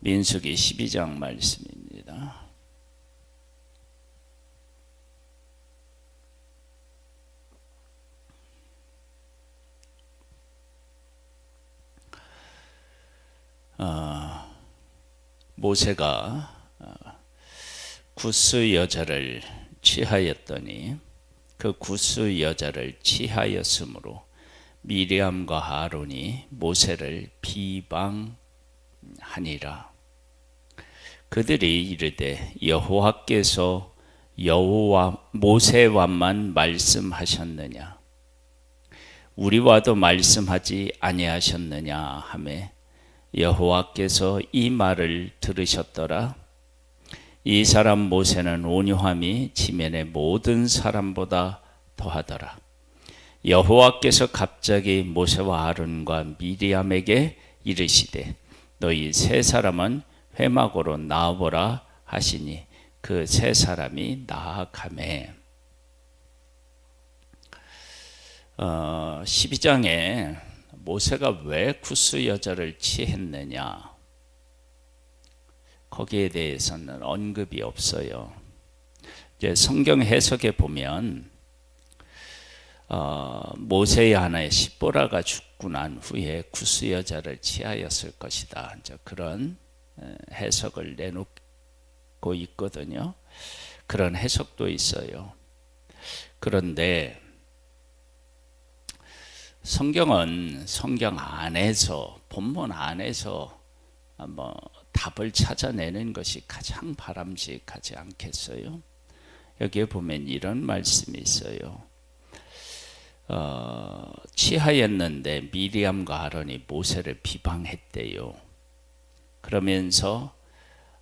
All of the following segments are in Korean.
민수기 12장 말씀입니다. 모세가 구스 여자를 취하였더니 그 구스 여자를 취하였으므로 미리암과 아론이 모세를 비방하니라. 그들이 이르되 여호와께서 모세와만 말씀하셨느냐 우리와도 말씀하지 아니하셨느냐 하매 여호와께서 이 말을 들으셨더라. 이 사람 모세는 온유함이 지면의 모든 사람보다 더하더라. 여호와께서 갑자기 모세와 아론과 미리암에게 이르시되 너희 세 사람은 회막으로 나와보라 하시니 그 세 사람이 나아가매. 12장에 모세가 왜 구스 여자를 취했느냐 거기에 대해서는 언급이 없어요. 이제 성경 해석에 보면 모세의 아내 십보라가 죽고 난 후에 구스 여자를 취하였을 것이다. 이제 그런 해석을 내놓고 있거든요. 그런 해석도 있어요. 그런데 성경은 성경 안에서 본문 안에서 답을 찾아내는 것이 가장 바람직하지 않겠어요? 여기에 보면 이런 말씀이 있어요. 취하였는데 미리암과 아론이 모세를 비방했대요. 그러면서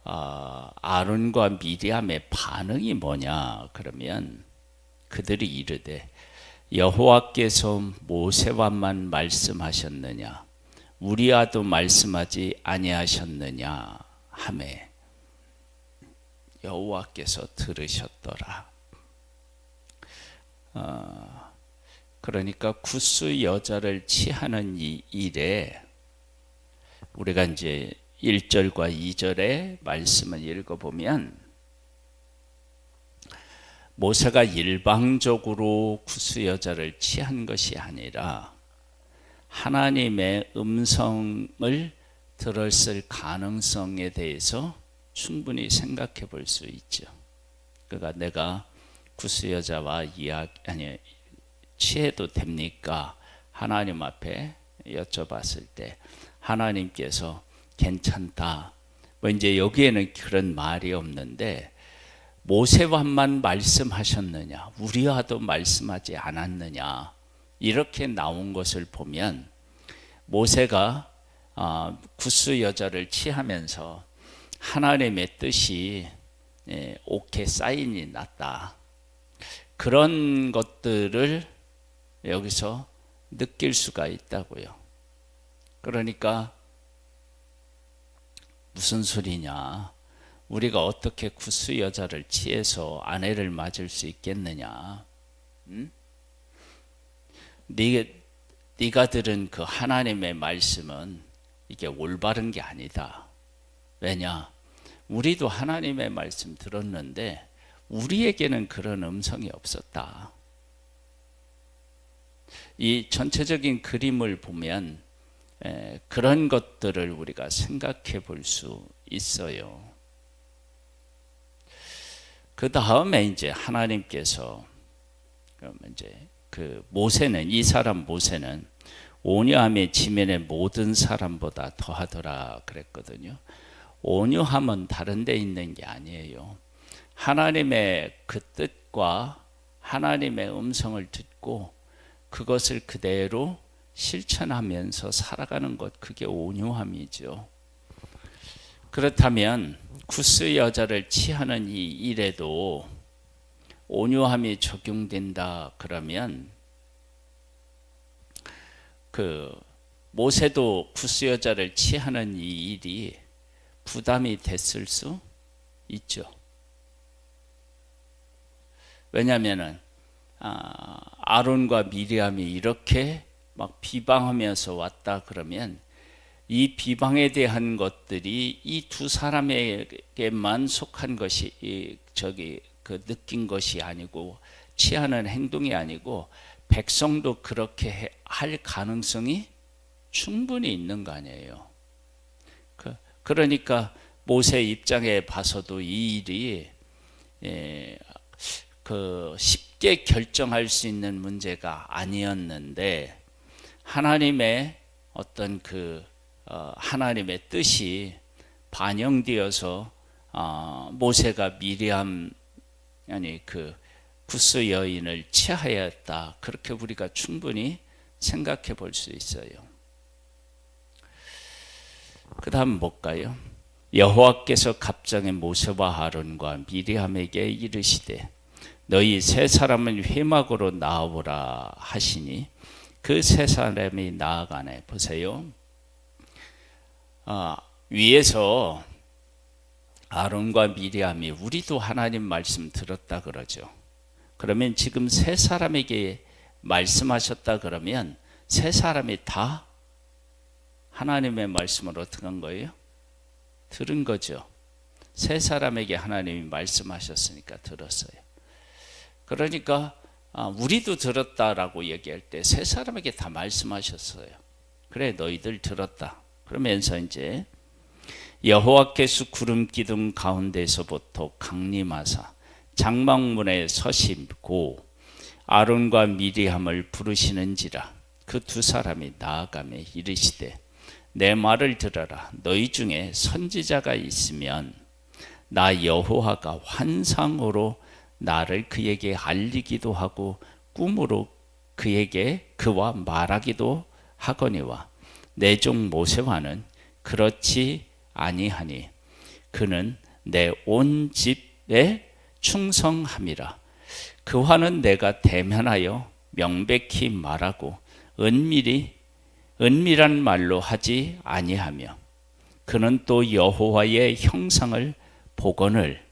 아론과 미리암의 반응이 뭐냐 그러면 그들이 이르되 여호와께서 모세와만 말씀하셨느냐 우리와도 말씀하지 아니하셨느냐 하매 여호와께서 들으셨더라. 그러니까 구스 여자를 취하는 이 일에 우리가 이제 1절과 2절의 말씀을 읽어보면 모세가 일방적으로 구스 여자를 취한 것이 아니라 하나님의 음성을 들었을 가능성에 대해서 충분히 생각해 볼 수 있죠. 그러니까 내가 구스 여자와 취해도 됩니까? 하나님 앞에 여쭤봤을 때 하나님께서 괜찮다. 이제 여기에는 그런 말이 없는데 모세와만 말씀하셨느냐 우리와도 말씀하지 않았느냐 이렇게 나온 것을 보면 모세가 구스 여자를 취하면서 하나님의 뜻이 옳게 사인이 났다. 그런 것들을 여기서 느낄 수가 있다고요. 그러니까 무슨 소리냐 우리가 어떻게 구스 여자를 취해서 아내를 맞을 수 있겠느냐? 응? 네가 들은 그 하나님의 말씀은 이게 올바른 게 아니다. 왜냐? 우리도 하나님의 말씀 들었는데 우리에게는 그런 음성이 없었다. 이 전체적인 그림을 보면 그런 것들을 우리가 생각해 볼 수 있어요. 그 다음에 이제 하나님께서 이제 그 모세는 이 사람 모세는 온유함이 지면의 모든 사람보다 더하더라 그랬거든요. 온유함은 다른 데 있는 게 아니에요. 하나님의 그 뜻과 하나님의 음성을 듣고 그것을 그대로 실천하면서 살아가는 것 그게 온유함이죠. 그렇다면 구스 여자를 취하는 이 일에도 온유함이 적용된다 그러면 그 모세도 구스 여자를 취하는 이 일이 부담이 됐을 수 있죠. 왜냐하면은 아론과 미리암이 이렇게 막 비방하면서 왔다 그러면 이 비방에 대한 것들이 이 두 사람에게만 속한 것이 느낀 것이 아니고 취하는 행동이 아니고 백성도 그렇게 할 가능성이 충분히 있는 거 아니에요. 그러니까 모세 입장에 봐서도 이 일이 쉽게 결정할 수 있는 문제가 아니었는데 하나님의 어떤 하나님의 뜻이 반영되어서 모세가 미리암 구스 여인을 취하였다. 그렇게 우리가 충분히 생각해 볼 수 있어요. 그 다음 볼까요? 여호와께서 갑자기 모세와 아론과 미리암에게 이르시되 너희 세 사람은 회막으로 나오라 하시니 그 세 사람이 나아가네. 보세요. 위에서 아론과 미리암이 우리도 하나님 말씀 들었다 그러죠. 그러면 지금 세 사람에게 말씀하셨다 그러면 세 사람이 다 하나님의 말씀을 어떻게 한 거예요? 들은 거죠. 세 사람에게 하나님이 말씀하셨으니까 들었어요. 그러니까 우리도 들었다라고 얘기할 때 세 사람에게 다 말씀하셨어요. 그래 너희들 들었다. 그러면서 이제 여호와께서 구름 기둥 가운데서부터 강림하사 장막문에 서시고 아론과 미리암을 부르시는지라 그 두 사람이 나아가며 이르시되 내 말을 들어라. 너희 중에 선지자가 있으면 나 여호와가 환상으로 나를 그에게 알리기도 하고 꿈으로 그와 말하기도 하거니와 내 종 모세와는 그렇지 아니하니 그는 내 온 집에 충성함이라. 그와는 내가 대면하여 명백히 말하고 은밀한 말로 하지 아니하며 그는 또 여호와의 형상을 보거늘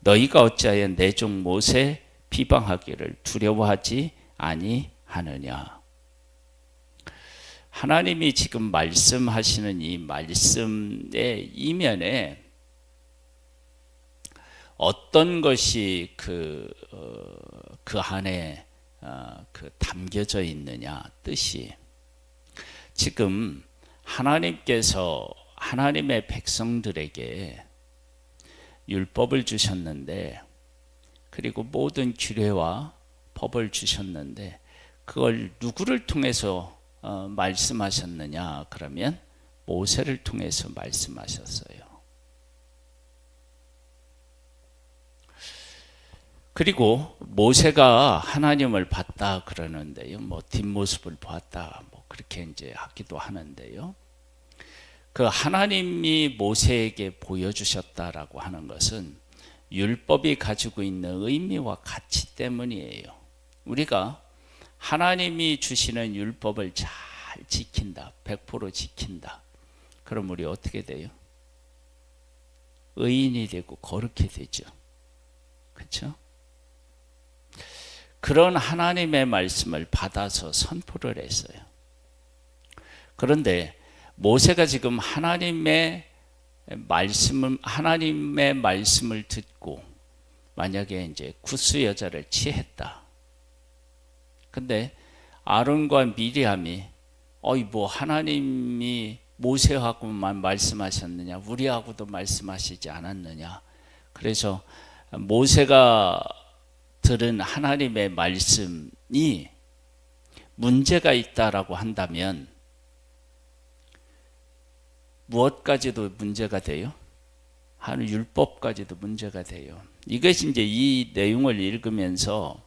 너희가 어찌하여 내 종 모세 비방하기를 두려워하지 아니하느냐. 하나님이 지금 말씀하시는 이 말씀의 이면에 어떤 것이 그 안에 담겨져 있느냐 뜻이 지금 하나님께서 하나님의 백성들에게 율법을 주셨는데 그리고 모든 규례와 법을 주셨는데 그걸 누구를 통해서 말씀하셨느냐 그러면 모세를 통해서 말씀하셨어요. 그리고 모세가 하나님을 봤다 그러는데요. 뒷모습을 보았다 그렇게 이제 하기도 하는데요. 그 하나님이 모세에게 보여주셨다라고 하는 것은 율법이 가지고 있는 의미와 가치 때문이에요. 우리가 하나님이 주시는 율법을 잘 지킨다, 100% 지킨다. 그럼 우리 어떻게 돼요? 의인이 되고 거룩해 되죠. 그렇죠? 그런 하나님의 말씀을 받아서 선포를 했어요. 그런데 모세가 지금 하나님의 말씀을 듣고 만약에 이제 구스 여자를 취했다. 근데 아론과 미리암이 하나님이 모세하고만 말씀하셨느냐? 우리하고도 말씀하시지 않았느냐? 그래서 모세가 들은 하나님의 말씀이 문제가 있다라고 한다면 무엇까지도 문제가 돼요? 하는 율법까지도 문제가 돼요. 이것이 이제 이 내용을 읽으면서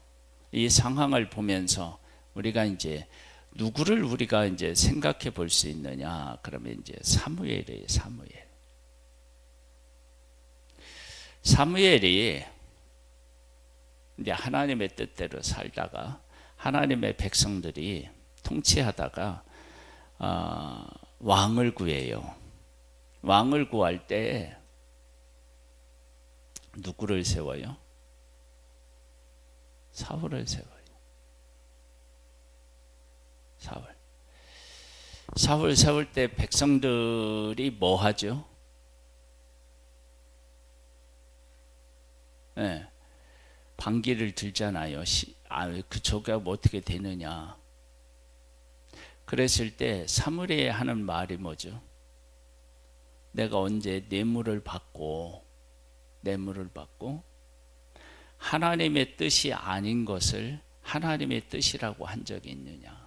이 상황을 보면서 우리가 이제 누구를 우리가 이제 생각해 볼 수 있느냐? 그러면 이제 사무엘이에요. 사무엘이 이제 하나님의 뜻대로 살다가 하나님의 백성들이 통치하다가 왕을 구해요. 왕을 구할 때 누구를 세워요? 사울을 세워요. 사울. 사울 세울 때 백성들이 뭐 하죠? 네, 반기를 들잖아요. 그 조가 뭐 어떻게 되느냐. 그랬을 때 사무엘이 하는 말이 뭐죠? 내가 언제 뇌물을 받고 하나님의 뜻이 아닌 것을 하나님의 뜻이라고 한 적이 있느냐.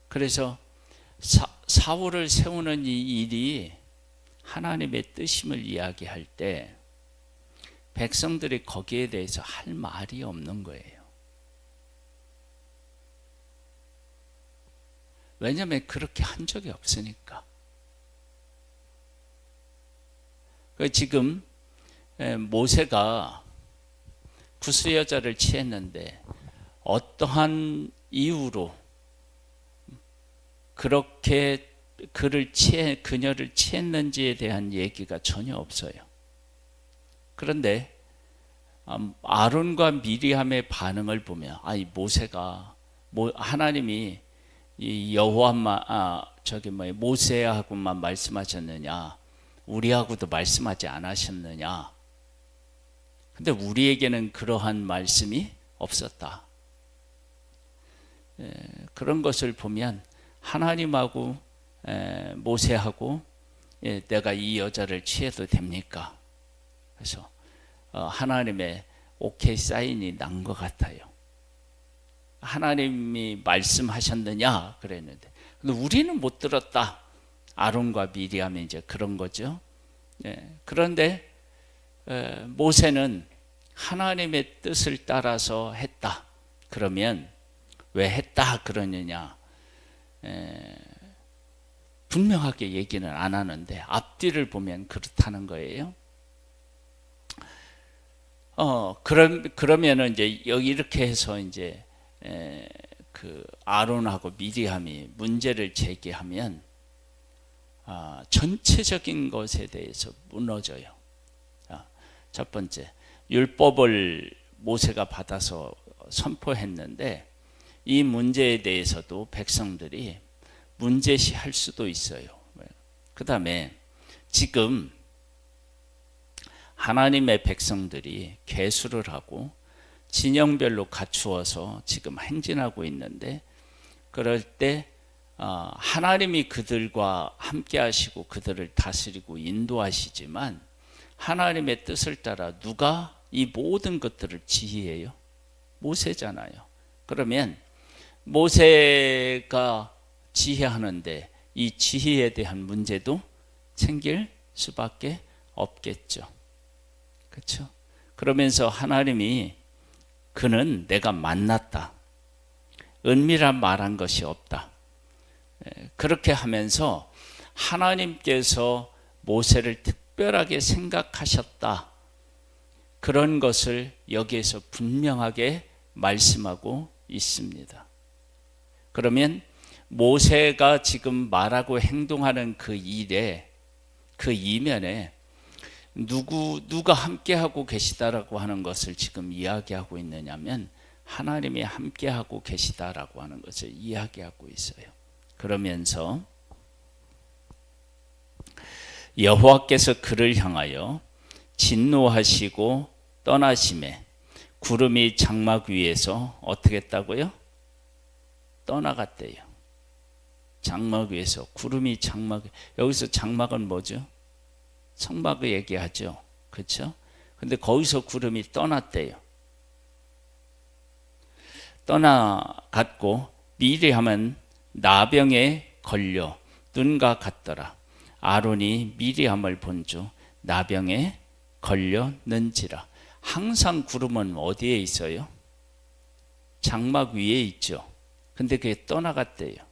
그래서 사울을 세우는 이 일이 하나님의 뜻임을 이야기할 때 백성들이 거기에 대해서 할 말이 없는 거예요. 왜냐하면 그렇게 한 적이 없으니까. 지금 모세가 구스 여자를 취했는데 어떠한 이유로 그렇게 그녀를 취했는지에 대한 얘기가 전혀 없어요. 그런데 아론과 미리암의 반응을 보면 모세가 하나님이 이 모세하고만 말씀하셨느냐, 우리하고도 말씀하지 않으셨느냐. 근데 우리에게는 그러한 말씀이 없었다. 그런 것을 보면 하나님하고 모세하고 내가 이 여자를 취해도 됩니까? 그래서 하나님의 오케이 사인이 난 것 같아요. 하나님이 말씀하셨느냐 그랬는데, 근데 우리는 못 들었다. 아론과 미리암이 이제 그런 거죠. 그런데 모세는 하나님의 뜻을 따라서 했다. 그러면 왜 했다 그러느냐? 분명하게 얘기는 안 하는데 앞뒤를 보면 그렇다는 거예요. 그러면은 이제 여기 이렇게 해서 이제 그 아론하고 미리암이 문제를 제기하면 전체적인 것에 대해서 무너져요. 첫 번째, 율법을 모세가 받아서 선포했는데 이 문제에 대해서도 백성들이 문제시할 수도 있어요. 그 다음에 지금 하나님의 백성들이 계수를 하고 진영별로 갖추어서 지금 행진하고 있는데, 그럴 때 하나님이 그들과 함께 하시고 그들을 다스리고 인도하시지만 하나님의 뜻을 따라 누가 이 모든 것들을 지휘해요? 모세잖아요. 그러면 모세가 지휘하는데 이 지휘에 대한 문제도 생길 수밖에 없겠죠. 그렇죠? 그러면서 하나님이 그는 내가 만났다. 은밀한 말한 것이 없다. 그렇게 하면서 하나님께서 모세를 특별하게 생각하셨다. 그런 것을 여기에서 분명하게 말씀하고 있습니다. 그러면 모세가 지금 말하고 행동하는 그 일에, 그 이면에 누가 함께하고 계시다라고 하는 것을 지금 이야기하고 있느냐면 하나님이 함께하고 계시다라고 하는 것을 이야기하고 있어요. 그러면서 여호와께서 그를 향하여 진노하시고 떠나심에 구름이 장막 위에서 어떻게 했다고요? 떠나갔대요. 장막 위에서 구름이 여기서 장막은 뭐죠? 성막을 얘기하죠. 그렇죠? 근데 거기서 구름이 떠났대요. 떠나갔고 미리암은 나병에 걸려 눈과 같더라. 아론이 미리암을 본즉 나병에 걸렸는지라. 항상 구름은 어디에 있어요? 장막 위에 있죠. 근데 그게 떠나갔대요.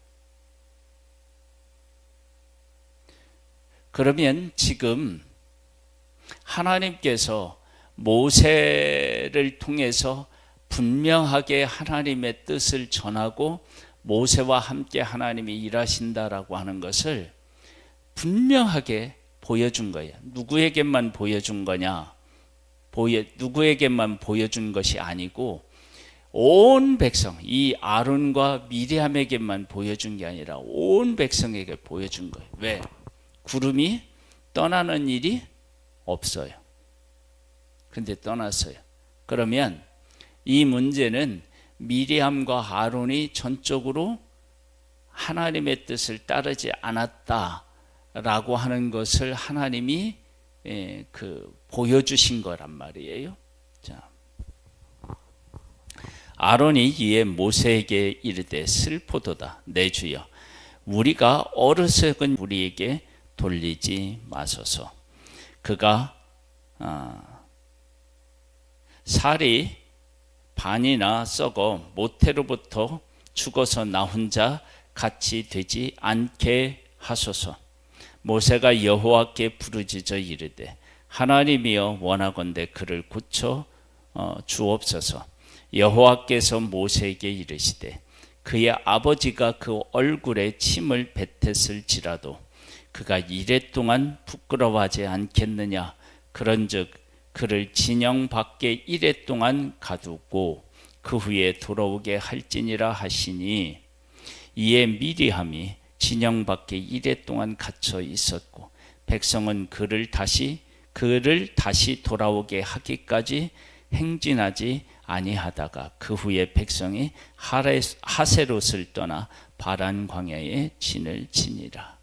그러면 지금 하나님께서 모세를 통해서 분명하게 하나님의 뜻을 전하고 모세와 함께 하나님이 일하신다라고 하는 것을 분명하게 보여준 거예요. 누구에게만 보여준 거냐? 누구에게만 보여준 것이 아니고 온 백성, 이 아론과 미리암에게만 보여준 게 아니라 온 백성에게 보여준 거예요. 왜? 구름이 떠나는 일이 없어요. 근데 떠났어요. 그러면 이 문제는 미리암과 아론이 전적으로 하나님의 뜻을 따르지 않았다라고 하는 것을 하나님이 보여주신 거란 말이에요. 자, 아론이 이에 모세에게 이르되 슬프도다 내 주여 우리가 어리석은 우리에게 돌리지 마소서. 그가 살이 반이나 썩어 모태로부터 죽어서 나 혼자 같이 되지 않게 하소서. 모세가 여호와께 부르짖어 이르되 하나님이여 원하건대 그를 고쳐 주옵소서. 여호와께서 모세에게 이르시되 그의 아버지가 그 얼굴에 침을 뱉었을지라도 그가 이레 동안 부끄러워하지 않겠느냐. 그런즉 그를 진영 밖에 이레 동안 가두고 그 후에 돌아오게 할지니라 하시니 이에 미리함이 진영 밖에 이레 동안 갇혀 있었고 백성은 그를 다시 돌아오게 하기까지 행진하지 아니하다가 그 후에 백성이 하세롯을 떠나 바란 광야에 진을 치니라.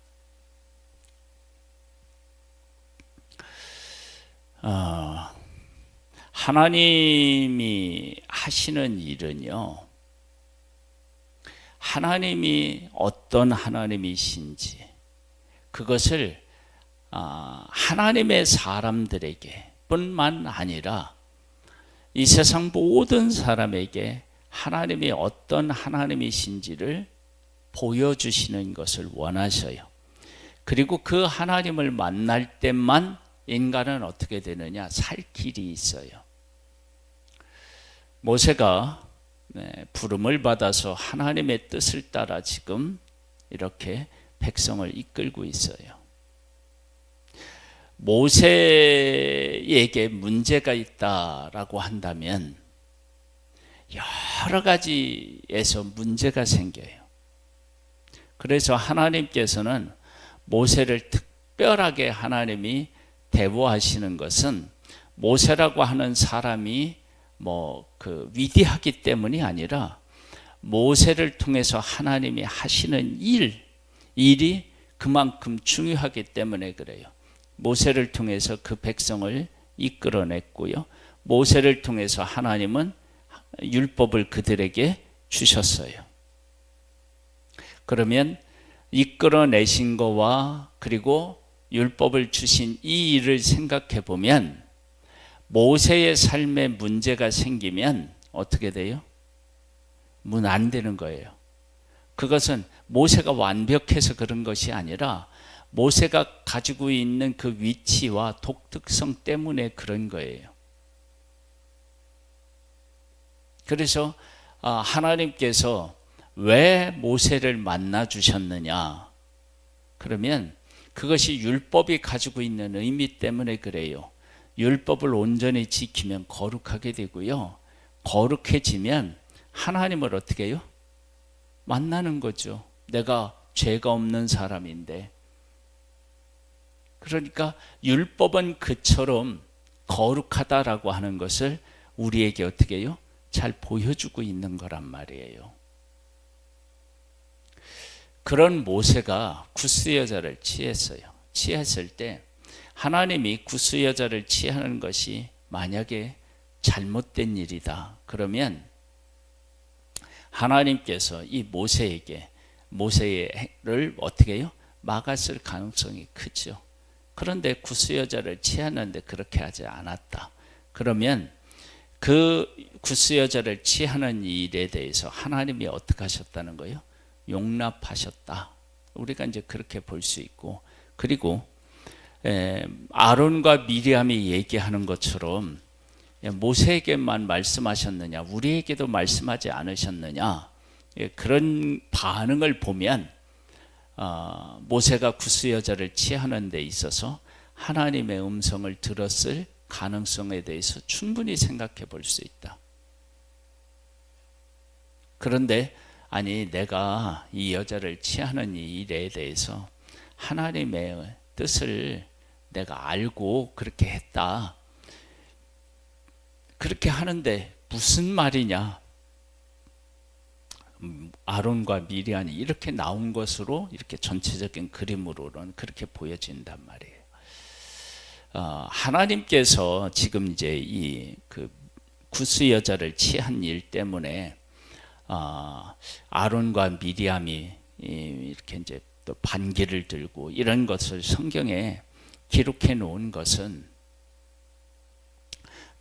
하나님이 하시는 일은요, 하나님이 어떤 하나님이신지 그것을 하나님의 사람들에게 뿐만 아니라 이 세상 모든 사람에게 하나님이 어떤 하나님이신지를 보여주시는 것을 원하셔요. 그리고 그 하나님을 만날 때만 인간은 어떻게 되느냐? 살 길이 있어요. 모세가 부름을 받아서 하나님의 뜻을 따라 지금 이렇게 백성을 이끌고 있어요. 모세에게 문제가 있다라고 한다면 여러 가지에서 문제가 생겨요. 그래서 하나님께서는 모세를 특별하게 하나님이 대우하시는 것은 모세라고 하는 사람이 위대하기 때문이 아니라 모세를 통해서 하나님이 하시는 일이 그만큼 중요하기 때문에 그래요. 모세를 통해서 그 백성을 이끌어냈고요. 모세를 통해서 하나님은 율법을 그들에게 주셨어요. 그러면 이끌어내신 거와 그리고 율법을 주신 이 일을 생각해 보면 모세의 삶에 문제가 생기면 어떻게 돼요? 안 되는 거예요. 그것은 모세가 완벽해서 그런 것이 아니라 모세가 가지고 있는 그 위치와 독특성 때문에 그런 거예요. 그래서 하나님께서 왜 모세를 만나 주셨느냐? 그러면 그것이 율법이 가지고 있는 의미 때문에 그래요. 율법을 온전히 지키면 거룩하게 되고요. 거룩해지면 하나님을 어떻게 해요? 만나는 거죠. 내가 죄가 없는 사람인데. 그러니까 율법은 그처럼 거룩하다라고 하는 것을 우리에게 어떻게 해요? 잘 보여주고 있는 거란 말이에요. 그런 모세가 구스 여자를 취했어요. 취했을 때 하나님이 구스 여자를 취하는 것이 만약에 잘못된 일이다. 그러면 하나님께서 이 모세를 어떻게 해요? 막았을 가능성이 크죠. 그런데 구스 여자를 취하는데 그렇게 하지 않았다. 그러면 그 구스 여자를 취하는 일에 대해서 하나님이 어떻게 하셨다는 거예요? 용납하셨다. 우리가 이제 그렇게 볼 수 있고, 그리고 아론과 미리암이 얘기하는 것처럼 모세에게만 말씀하셨느냐, 우리에게도 말씀하지 않으셨느냐, 그런 반응을 보면 모세가 구스 여자를 취하는 데 있어서 하나님의 음성을 들었을 가능성에 대해서 충분히 생각해 볼 수 있다. 그런데 아니 내가 이 여자를 취하는 이 일에 대해서 하나님의 뜻을 내가 알고 그렇게 했다. 그렇게 하는데 무슨 말이냐? 아론과 미리안이 이렇게 나온 것으로 이렇게 전체적인 그림으로는 그렇게 보여진단 말이에요. 하나님께서 지금 이제 이 그 구스 여자를 취한 일 때문에 아론과 미리암이 이렇게 이제 또 반기를 들고 이런 것을 성경에 기록해 놓은 것은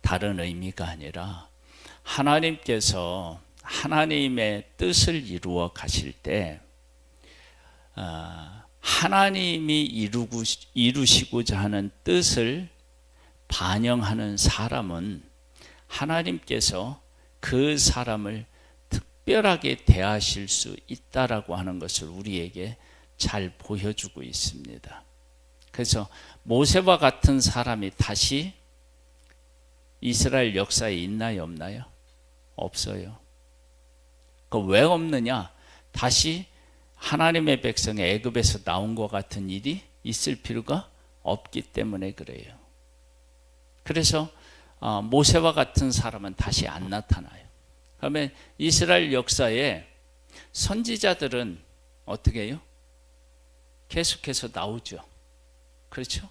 다른 의미가 아니라 하나님께서 하나님의 뜻을 이루어 가실 때 하나님이 이루시고자 하는 뜻을 반영하는 사람은 하나님께서 그 사람을 특별하게 대하실 수 있다라고 하는 것을 우리에게 잘 보여주고 있습니다. 그래서 모세와 같은 사람이 다시 이스라엘 역사에 있나요, 없나요? 없어요. 왜 없느냐? 다시 하나님의 백성이 애굽에서 나온 것 같은 일이 있을 필요가 없기 때문에 그래요. 그래서 모세와 같은 사람은 다시 안 나타나요. 그러면 이스라엘 역사에 선지자들은 어떻게 해요? 계속해서 나오죠. 그렇죠?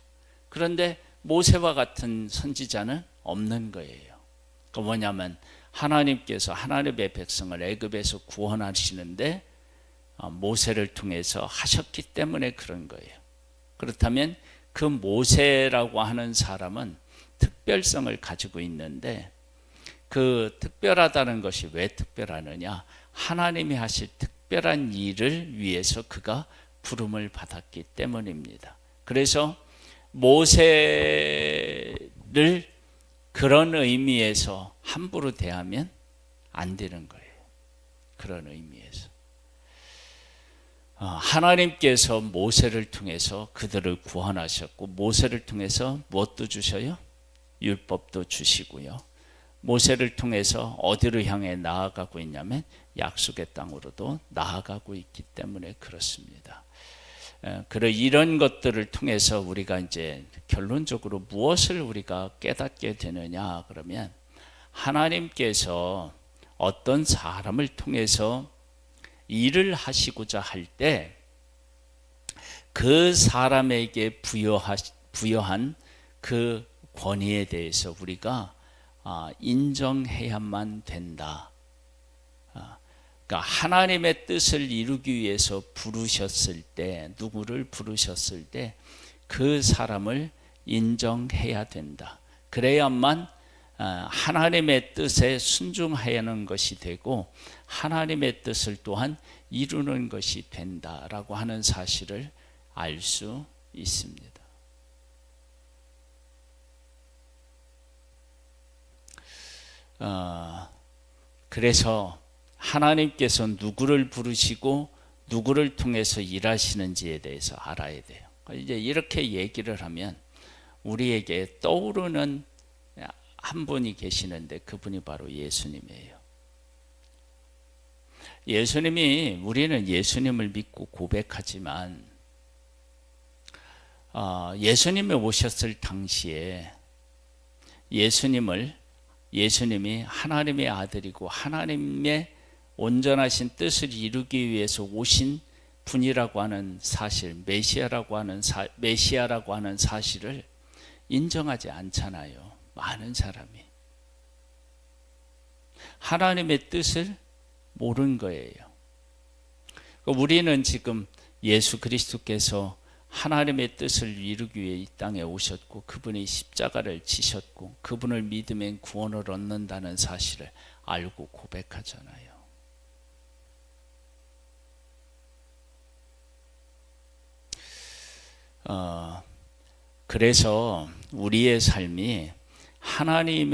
그런데 모세와 같은 선지자는 없는 거예요. 그 뭐냐면 하나님께서 하나님의 백성을 애굽에서 구원하시는데 모세를 통해서 하셨기 때문에 그런 거예요. 그렇다면 그 모세라고 하는 사람은 특별성을 가지고 있는데 그 특별하다는 것이 왜 특별하느냐? 하나님이 하실 특별한 일을 위해서 그가 부름을 받았기 때문입니다. 그래서 모세를 그런 의미에서 함부로 대하면 안 되는 거예요. 그런 의미에서. 하나님께서 모세를 통해서 그들을 구원하셨고 모세를 통해서 무엇도 주셔요? 율법도 주시고요. 모세를 통해서 어디로 향해 나아가고 있냐면 약속의 땅으로도 나아가고 있기 때문에 그렇습니다. 이런 것들을 통해서 우리가 이제 결론적으로 무엇을 우리가 깨닫게 되느냐 그러면 하나님께서 어떤 사람을 통해서 일을 하시고자 할 때 그 사람에게 부여한 그 권위에 대해서 우리가 인정해야만 된다. 그러니까 하나님의 뜻을 이루기 위해서 부르셨을 때, 누구를 부르셨을 때 그 사람을 인정해야 된다. 그래야만 하나님의 뜻에 순종하는 것이 되고 하나님의 뜻을 또한 이루는 것이 된다라고 하는 사실을 알 수 있습니다. 그래서 하나님께서 누구를 부르시고 누구를 통해서 일하시는지에 대해서 알아야 돼요. 이제 이렇게 얘기를 하면 우리에게 떠오르는 한 분이 계시는데 그분이 바로 예수님이에요. 우리는 예수님을 믿고 고백하지만 예수님이 오셨을 당시에 예수님이 하나님의 아들이고 하나님의 온전하신 뜻을 이루기 위해서 오신 분이라고 하는 사실, 메시아라고 하는 사실을 인정하지 않잖아요. 많은 사람이. 하나님의 뜻을 모르는 거예요. 우리는 지금 예수 그리스도께서 하나님의 뜻을 이루기 위해 이 땅에 오셨고 그분이 십자가를 지셨고 그분을 믿으면 구원을 얻는다는 사실을 알고 고백하잖아요. 그래서 우리의 삶이 하나님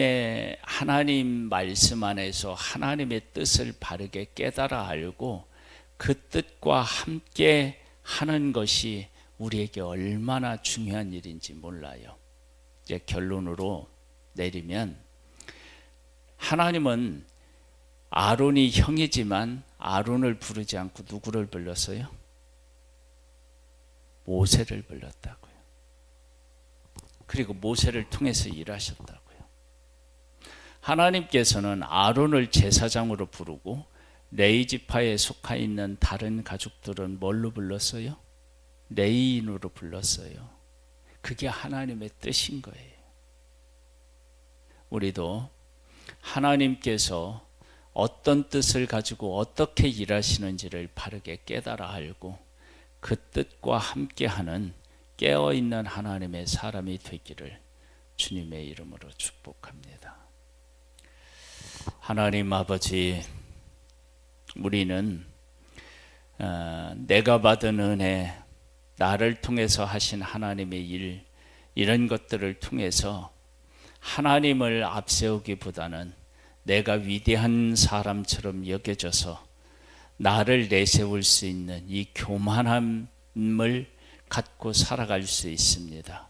말씀 안에서 하나님의 뜻을 바르게 깨달아 알고 그 뜻과 함께 하는 것이 우리에게 얼마나 중요한 일인지 몰라요. 이제 결론으로 내리면 하나님은 아론이 형이지만 아론을 부르지 않고 누구를 불렀어요? 모세를 불렀다고요. 그리고 모세를 통해서 일하셨다고요. 하나님께서는 아론을 제사장으로 부르고 레위 지파에 속하 있는 다른 가족들은 뭘로 불렀어요? 레위인으로 불렀어요. 그게 하나님의 뜻인 거예요. 우리도 하나님께서 어떤 뜻을 가지고 어떻게 일하시는지를 바르게 깨달아 알고 그 뜻과 함께하는 깨어있는 하나님의 사람이 되기를 주님의 이름으로 축복합니다. 하나님 아버지, 우리는 내가 받은 은혜, 나를 통해서 하신 하나님의 일, 이런 것들을 통해서 하나님을 앞세우기보다는 내가 위대한 사람처럼 여겨져서 나를 내세울 수 있는 이 교만함을 갖고 살아갈 수 있습니다.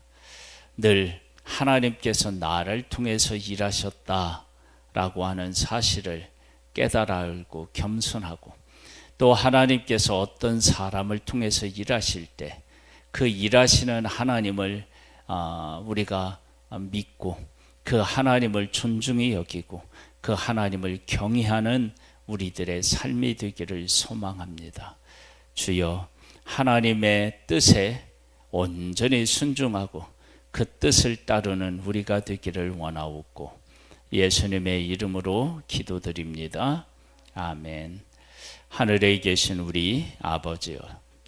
늘 하나님께서 나를 통해서 일하셨다라고 하는 사실을 깨달아 알고 겸손하고, 또 하나님께서 어떤 사람을 통해서 일하실 때 그 일하시는 하나님을 우리가 믿고 그 하나님을 존중히 여기고 그 하나님을 경외하는 우리들의 삶이 되기를 소망합니다. 주여, 하나님의 뜻에 온전히 순종하고 그 뜻을 따르는 우리가 되기를 원하옵고 예수님의 이름으로 기도드립니다. 아멘. 하늘에 계신 우리 아버지여,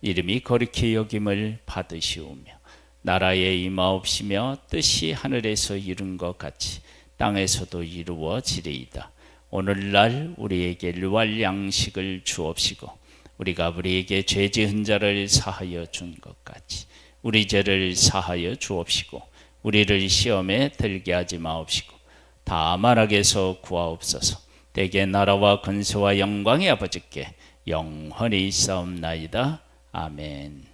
이름이 거룩히 여김을 받으시오며 나라에 임하옵시며 뜻이 하늘에서 이룬 것 같이 땅에서도 이루어지리이다. 오늘날 우리에게 일용할 양식을 주옵시고 우리가 우리에게 죄 지은 자를 사하여 준 것 같이 우리 죄를 사하여 주옵시고 우리를 시험에 들게 하지 마옵시고 다만 악에서 구하옵소서. 대개 나라와 권세와 영광의 아버지께 영원히 있사옵나이다. 아멘.